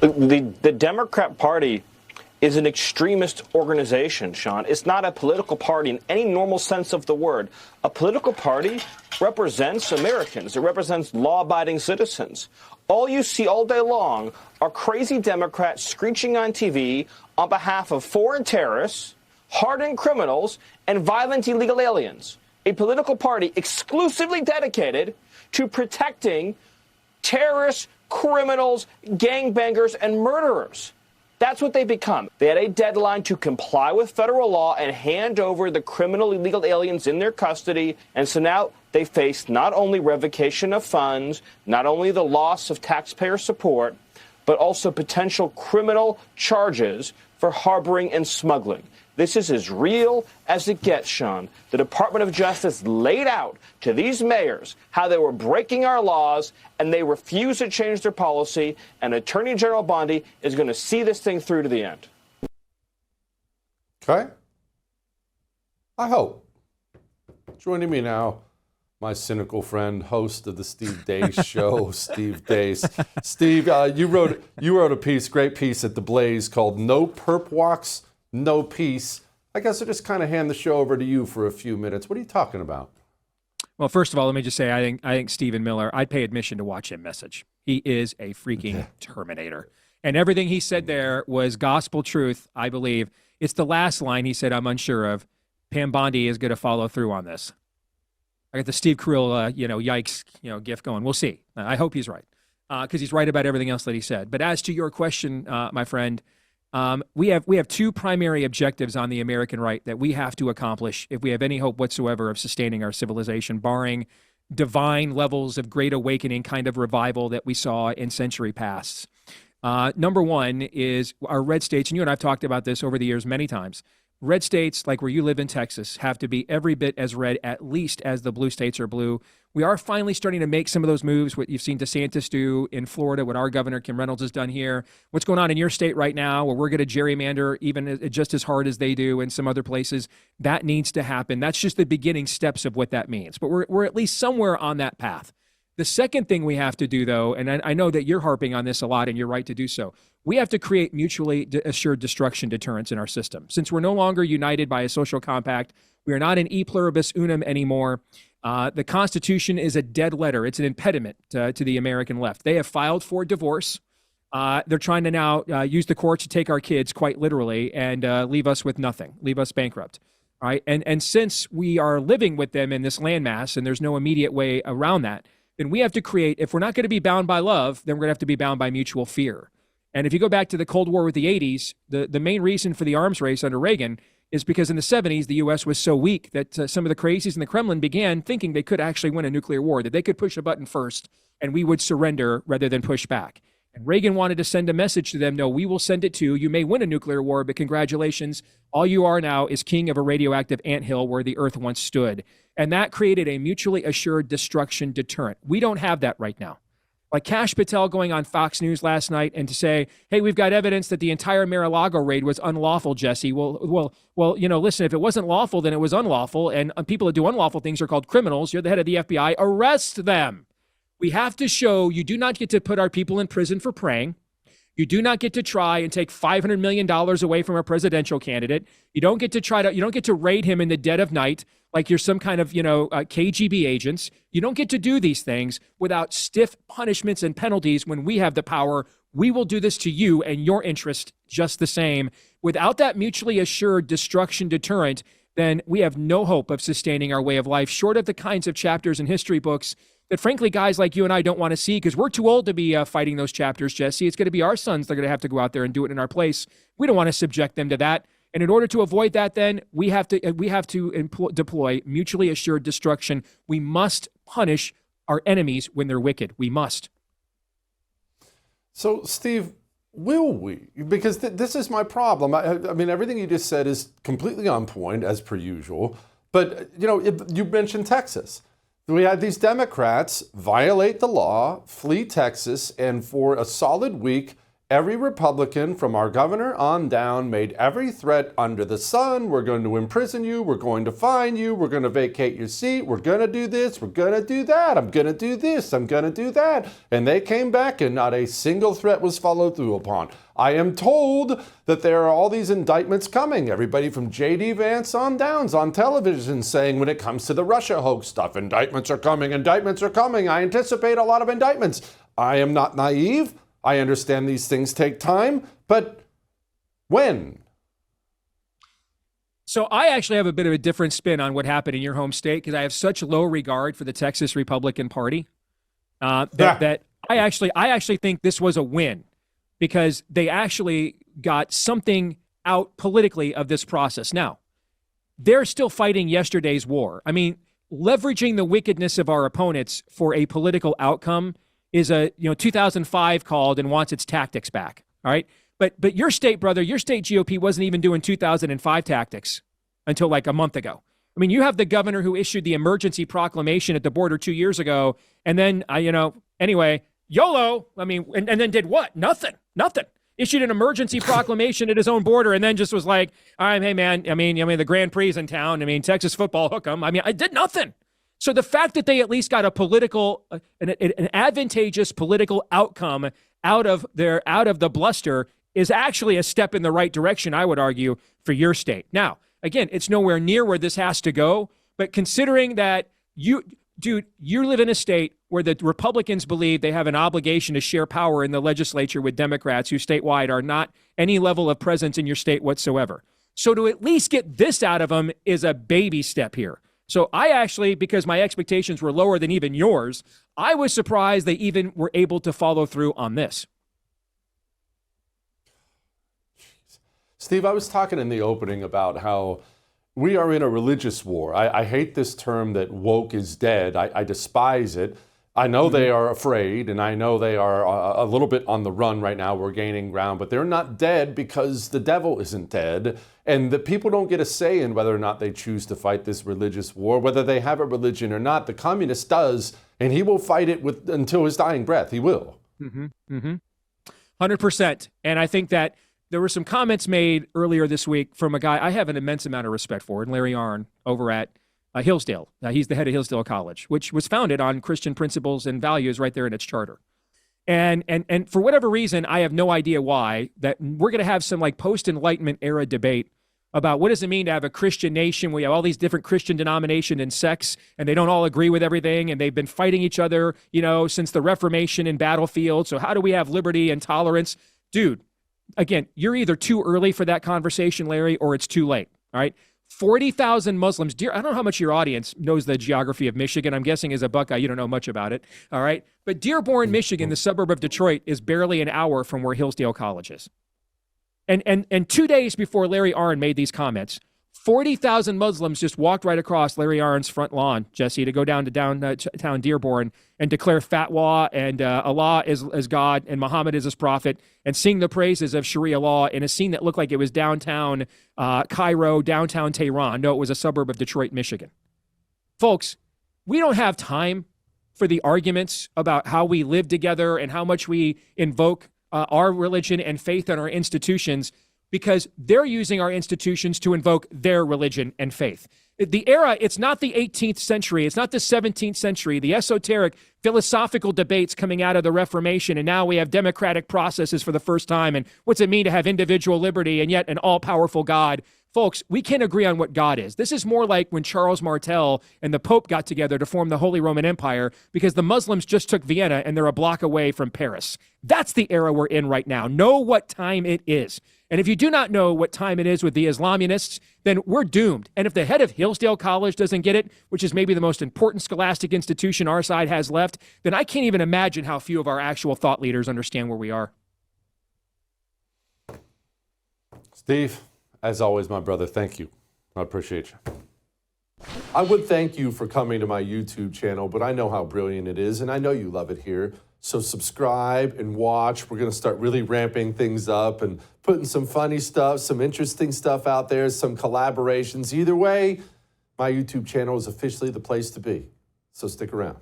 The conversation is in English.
The Democrat Party is an extremist organization, Sean. It's not a political party in any normal sense of the word. A political party represents Americans. It represents law-abiding citizens. All you see all day long are crazy Democrats screeching on TV on behalf of foreign terrorists, hardened criminals, and violent illegal aliens. A political party exclusively dedicated to protecting terrorists, criminals, gangbangers, and murderers. That's what they become. They had a deadline to comply with federal law and hand over the criminal illegal aliens in their custody. And so now they face not only revocation of funds, not only the loss of taxpayer support, but also potential criminal charges for harboring and smuggling. This is as real as it gets, Sean. The Department of Justice laid out to these mayors how they were breaking our laws, and they refuse to change their policy, and Attorney General Bondi is going to see this thing through to the end. Okay. I hope. Joining me now, my cynical friend, host of the Steve Deace Show, Steve Deace. Steve, you wrote a piece, great piece at The Blaze called "No Perp Walks, No Peace." I guess I'll just kind of hand the show over to you for a few minutes. What are you talking about? Well, first of all, let me just say, I think Stephen Miller, I'd pay admission to watch him message. He is a freaking Terminator. And everything he said there was gospel truth, I believe. It's the last line he said I'm unsure of. Pam Bondi is going to follow through on this. I got the Steve Carell, yikes, gif going. We'll see. I hope he's right, because he's right about everything else that he said. But as to your question, my friend, we have two primary objectives on the American right that we have to accomplish if we have any hope whatsoever of sustaining our civilization, barring divine levels of great awakening kind of revival that we saw in century past. Number one is our red states, and you and I have talked about this over the years many times. Red states, like where you live in Texas, have to be every bit as red, at least as the blue states are blue. We are finally starting to make some of those moves, what you've seen DeSantis do in Florida, what our governor, Kim Reynolds, has done here. What's going on in your state right now, where we're going to gerrymander even just as hard as they do in some other places. That needs to happen. That's just the beginning steps of what that means. But we're at least somewhere on that path. The second thing we have to do, though, and I know that you're harping on this a lot, and you're right to do so, we have to create mutually assured destruction deterrents in our system. Since we're no longer united by a social compact, we are not an e pluribus unum anymore. The Constitution is a dead letter. It's an impediment to the American left. They have filed for divorce. They're trying to now use the courts to take our kids, quite literally, and leave us with nothing, leave us bankrupt. All right? And since we are living with them in this landmass, and there's no immediate way around that, then we have to create, if we're not going to be bound by love, then we're going to have to be bound by mutual fear. And if you go back to the Cold War with the 80s, the main reason for the arms race under Reagan is because in the 70s, the U.S. was so weak that some of the crazies in the Kremlin began thinking they could actually win a nuclear war, that they could push a button first and we would surrender rather than push back. And Reagan wanted to send a message to them, no, we will send it too. You may win a nuclear war, but congratulations. All you are now is king of a radioactive anthill where the earth once stood. And that created a mutually assured destruction deterrent. We don't have that right now. Like Kash Patel going on Fox News last night and to say, hey, we've got evidence that the entire Mar-a-Lago raid was unlawful, Jesse. Well, listen, if it wasn't lawful, then it was unlawful. And people that do unlawful things are called criminals. You're the head of the FBI. Arrest them. We have to show you do not get to put our people in prison for praying. You do not get to try and take $500 million away from a presidential candidate. You don't get to raid him in the dead of night like you're some kind of, KGB agents. You don't get to do these things without stiff punishments and penalties. When we have the power, we will do this to you and your interest just the same. Without that mutually assured destruction deterrent, then we have no hope of sustaining our way of life, short of the kinds of chapters in history books that, frankly, guys like you and I don't want to see, because we're too old to be fighting those chapters, Jesse. It's going to be our sons that are going to have to go out there and do it in our place. We don't want to subject them to that. And in order to avoid that, then we have to deploy mutually assured destruction. We must punish our enemies when they're wicked. We must. So, Steve, will we? Because this is my problem. I mean, everything you just said is completely on point, as per usual. But, you mentioned Texas. We had these Democrats violate the law, flee Texas, and for a solid week every Republican from our governor on down made every threat under the sun. We're going to imprison you. We're going to fine you. We're going to vacate your seat. We're going to do this. We're going to do that. I'm going to do this. I'm going to do that. And they came back and not a single threat was followed through upon. I am told that there are all these indictments coming. Everybody from J.D. Vance on downs on television saying when it comes to the Russia hoax stuff, indictments are coming, indictments are coming. I anticipate a lot of indictments. I am not naive. I understand these things take time, but when? So I actually have a bit of a different spin on what happened in your home state because I have such low regard for the Texas Republican Party that I actually think this was a win because they actually got something out politically of this process. Now, they're still fighting yesterday's war. I mean, leveraging the wickedness of our opponents for a political outcome is 2005 called and wants its tactics back. All right. But your state, brother, your state GOP wasn't even doing 2005 tactics until like a month ago. I mean, you have the governor who issued the emergency proclamation at the border 2 years ago. And then, anyway, YOLO. I mean, and then did what? Nothing. Issued an emergency proclamation at his own border and then just was like, all right, hey, man, I mean, the Grand Prix is in town. I mean, Texas football, hook 'em. I mean, I did nothing. So the fact that they at least got a political, an advantageous political outcome out of the bluster is actually a step in the right direction, I would argue, for your state. Now, again, it's nowhere near where this has to go, but considering that you live in a state where the Republicans believe they have an obligation to share power in the legislature with Democrats who statewide are not any level of presence in your state whatsoever. So to at least get this out of them is a baby step here. So I actually, because my expectations were lower than even yours, I was surprised they even were able to follow through on this. Steve, I was talking in the opening about how we are in a religious war. I hate this term that woke is dead. I despise it. I know they are afraid, and I know they are a little bit on the run right now. We're gaining ground, but they're not dead because the devil isn't dead. And the people don't get a say in whether or not they choose to fight this religious war, whether they have a religion or not. The communist does, and he will fight it until his dying breath. He will. 100%. And I think that there were some comments made earlier this week from a guy I have an immense amount of respect for, and Larry Arnn over at Hillsdale. He's the head of Hillsdale College, which was founded on Christian principles and values right there in its charter. And for whatever reason, I have no idea why, that we're going to have some like post-Enlightenment era debate about what does it mean to have a Christian nation. We have all these different Christian denominations and sects, and they don't all agree with everything, and they've been fighting each other, since the Reformation in battlefield. So how do we have liberty and tolerance? Dude, again, you're either too early for that conversation, Larry, or it's too late, all right? 40,000 Muslims. I don't know how much your audience knows the geography of Michigan. I'm guessing as a Buckeye, you don't know much about it, all right? But Dearborn, Michigan, the suburb of Detroit, is barely an hour from where Hillsdale College is. And 2 days before Larry Arnn made these comments, 40,000 Muslims just walked right across Larry Arnn's front lawn, Jesse, to go down to downtown Dearborn and declare fatwa and Allah is God and Muhammad is his prophet and sing the praises of Sharia law in a scene that looked like it was downtown Cairo, downtown Tehran. No, it was a suburb of Detroit, Michigan. Folks, we don't have time for the arguments about how we live together and how much we invoke our religion and faith in our institutions, because they're using our institutions to invoke their religion and faith. The era, it's not the 18th century, it's not the 17th century, the esoteric philosophical debates coming out of the Reformation, and now we have democratic processes for the first time, and what's it mean to have individual liberty and yet an all-powerful God? Folks, we can't agree on what God is. This is more like when Charles Martel and the Pope got together to form the Holy Roman Empire because the Muslims just took Vienna and they're a block away from Paris. That's the era we're in right now. Know what time it is. And if you do not know what time it is with the Islamists, then we're doomed. And if the head of Hillsdale College doesn't get it, which is maybe the most important scholastic institution our side has left, then I can't even imagine how few of our actual thought leaders understand where we are. Steve, as always, my brother, thank you. I appreciate you. I would thank you for coming to my YouTube channel, but I know how brilliant it is, and I know you love it here. So subscribe and watch. We're going to start really ramping things up and putting some funny stuff, some interesting stuff out there, some collaborations. Either way, my YouTube channel is officially the place to be. So stick around.